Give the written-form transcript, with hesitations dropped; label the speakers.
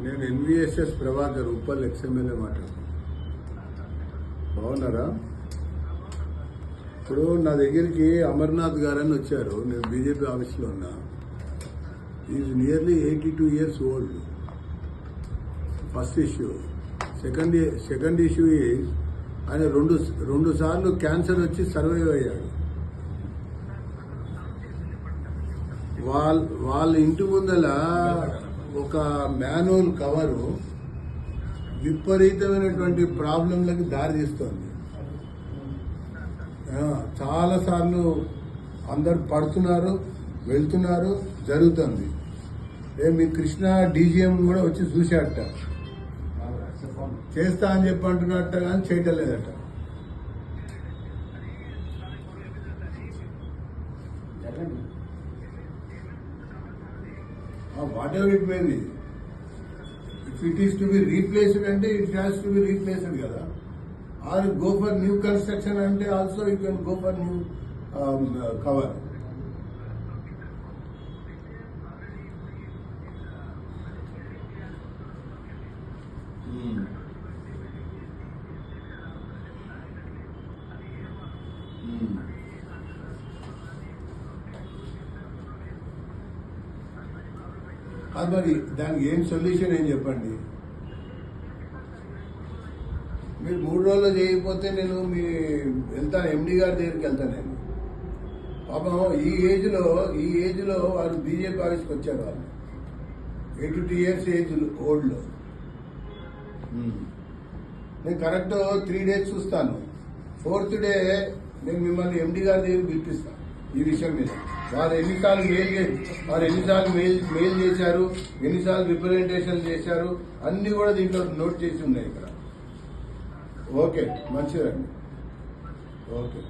Speaker 1: నేను NVSS Prabhakar Uppal ex-MLA మాట్లాడుతున్నాను. బాగున్నారా? ఇప్పుడు నా దగ్గరికి అమర్నాథ్ గారని వచ్చారు. నేను బీజేపీ ఆఫీస్లో ఉన్నా. Is nearly 82 years old. First issue. Second issue is ఆయన రెండు సార్లు క్యాన్సర్ వచ్చి సర్వైవ్ అయ్యాడు. వాళ్ళ ఇంటి ముందల ఒక మాన్యువల్ కవరు విపరీతమైనటువంటి ప్రాబ్లంలకి దారి తీస్తుంది. చాలాసార్లు అందరు పడుతున్నారు, వెళ్తున్నారు, జరుగుతుంది. మీ కృష్ణా డీజీఎం కూడా వచ్చి చూశాడట. చేస్తా అని చెప్పి అంటున్నట్ట కానీ చేయటం లేదట. Whatever it may be, if it is to be replaced అంటే it has to be replaced కదా. Or go for new construction అంటే also you can go for new cover. అది మరి దానికి ఏం సొల్యూషన్ ఏం చెప్పండి. మీరు 3 రోజుల్లో చేయకపోతే నేను వెళ్తాను, ఎండి గారి దగ్గరికి వెళ్తాను. నేను పాపం ఈ ఏజ్లో వారు బీజేపీ ఆఫీస్కి వచ్చారు. వాళ్ళు 82 years ఏజ్ ఓల్డ్. నేను కరెక్ట్ 3 days చూస్తాను. 4th day నేను మిమ్మల్ని ఎండి గారి దగ్గర పిలిపిస్తాను ఈ విషయం మీద. వారు ఎన్నిసార్లు మెయిల్ చేశారు, ఎన్నిసార్లు రిప్రజెంటేషన్ చేశారు, అన్ని కూడా దీంట్లో నోట్ చేసి ఉన్నాయి ఇక్కడ. ఓకే, మంచిదండి. ఓకే.